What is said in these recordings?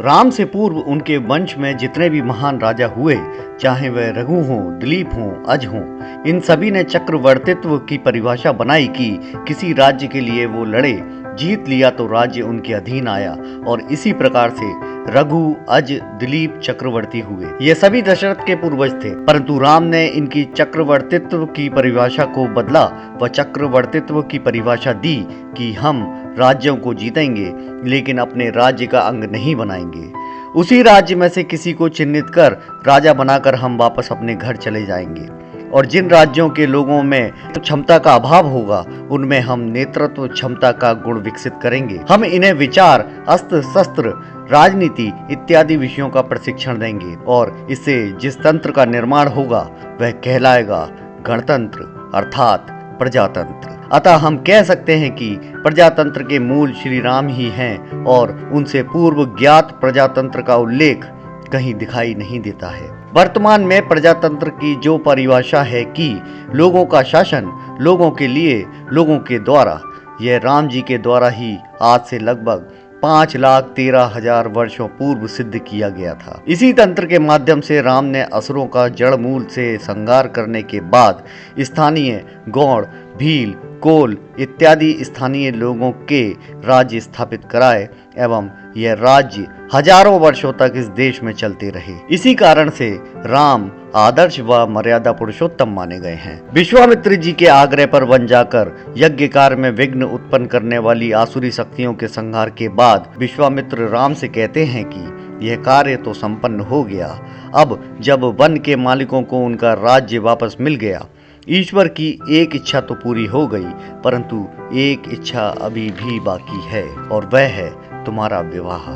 राम से पूर्व उनके वंश में जितने भी महान राजा हुए, चाहे वह रघु हों, दिलीप हों, अज हों, इन सभी ने चक्रवर्तित्व की परिभाषा बनाई कि किसी राज्य के लिए वो लड़े, जीत लिया तो राज्य उनके अधीन आया, और इसी प्रकार से रघु, अज, दिलीप चक्रवर्ती हुए। ये सभी दशरथ के पूर्वज थे, परंतु राम ने इनकी चक्रवर्तित्व की परिभाषा को बदला व चक्रवर्तित्व की परिभाषा दी कि हम राज्यों को जीतेंगे लेकिन अपने राज्य का अंग नहीं बनाएंगे। उसी राज्य में से किसी को चिन्हित कर राजा बनाकर हम वापस अपने घर चले जाएंगे, और जिन राज्यों के लोगों में क्षमता का अभाव होगा उनमें हम नेतृत्व क्षमता का गुण विकसित करेंगे। हम इन्हें विचार, अस्त्र शस्त्र, राजनीति इत्यादि विषयों का प्रशिक्षण देंगे, और इससे जिस तंत्र का निर्माण होगा वह कहलाएगा गणतंत्र अर्थात प्रजातंत्र। अतः हम कह सकते हैं कि प्रजातंत्र के मूल श्री राम ही हैं, और उनसे पूर्व ज्ञात प्रजातंत्र का उल्लेख कहीं दिखाई नहीं देता है। वर्तमान में प्रजातंत्र की जो परिभाषा है कि लोगों का शासन लोगों के लिए, लोगों के द्वारा, यह राम जी के द्वारा ही आज से लगभग 5,13,000 वर्षों पूर्व सिद्ध किया गया था। इसी तंत्र के माध्यम से राम ने असुरों का जड़ मूल से संहार करने के बाद स्थानीय गौड़, भील, कोल इत्यादि स्थानीय लोगों के राज्य स्थापित कराए, एवं यह राज्य हजारों वर्षों तक इस देश में चलते रहे। इसी कारण से राम आदर्श व मर्यादा पुरुषोत्तम माने गए हैं। विश्वामित्र जी के आग्रह पर वन जाकर यज्ञ कार्य में विघ्न उत्पन्न करने वाली आसुरी शक्तियों के संहार के बाद विश्वामित्र राम से कहते हैं कि यह कार्य तो संपन्न हो गया। अब जब वन के मालिकों को उनका राज्य वापस मिल गया, ईश्वर की एक इच्छा तो पूरी हो गई, परंतु एक इच्छा अभी भी बाकी है, और वह है तुम्हारा विवाह।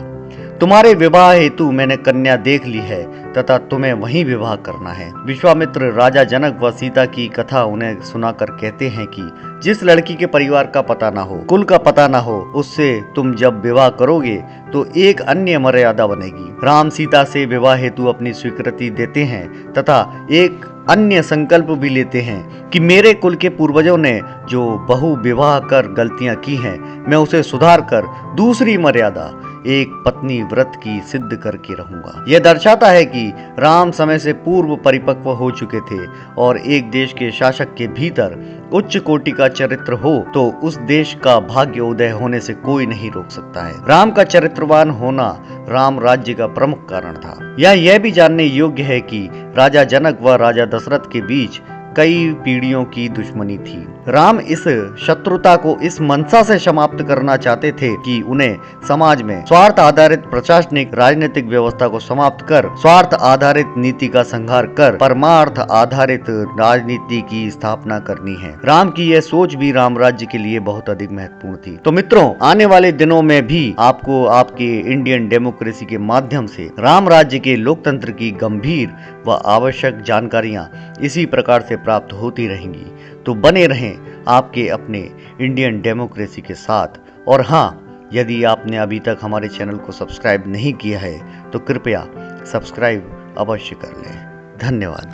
तुम्हारे विवाह हेतु मैंने कन्या देख ली है तथा तुम्हें वहीं विवाह करना है। विश्वामित्र राजा जनक व सीता की कथा उन्हें सुनाकर कहते हैं कि जिस लड़की के परिवार का पता ना हो, कुल का पता ना हो, उससे तुम जब विवाह करोगे तो एक अन्य मर्यादा बनेगी। राम सीता से विवाह हेतु अपनी स्वीकृति देते हैं तथा एक अन्य संकल्प भी लेते हैं कि मेरे कुल के पूर्वजों ने जो बहु विवाह कर गलतियां की हैं, मैं उसे सुधार कर दूसरी मर्यादा एक पत्नी व्रत की सिद्ध करके रहूंगा। यह दर्शाता है कि राम समय से पूर्व परिपक्व हो चुके थे, और एक देश के शासक के भीतर उच्च कोटि का चरित्र हो तो उस देश का भाग्य उदय होने से कोई नहीं रोक सकता है। राम का चरित्रवान होना राम राज्य का प्रमुख कारण था। यह भी जानने योग्य है कि राजा जनक व राजा दशरथ के बीच कई पीढ़ियों की दुश्मनी थी। राम इस शत्रुता को इस मनसा से समाप्त करना चाहते थे कि उन्हें समाज में स्वार्थ आधारित प्रशासनिक राजनीतिक व्यवस्था को समाप्त कर स्वार्थ आधारित नीति का संहार कर परमार्थ आधारित राजनीति की स्थापना करनी है। राम की यह सोच भी राम राज्य के लिए बहुत अधिक महत्वपूर्ण थी। तो मित्रों, आने वाले दिनों में भी आपको आपके इंडियन डेमोक्रेसी के माध्यम से राम राज्य के लोकतंत्र की गंभीर व आवश्यक जानकारियां इसी प्रकार से प्राप्त होती रहेंगी। तो बने रहें आपके अपने इंडियन डेमोक्रेसी के साथ। और हाँ, यदि आपने अभी तक हमारे चैनल को सब्सक्राइब नहीं किया है तो कृपया सब्सक्राइब अवश्य कर लें। धन्यवाद।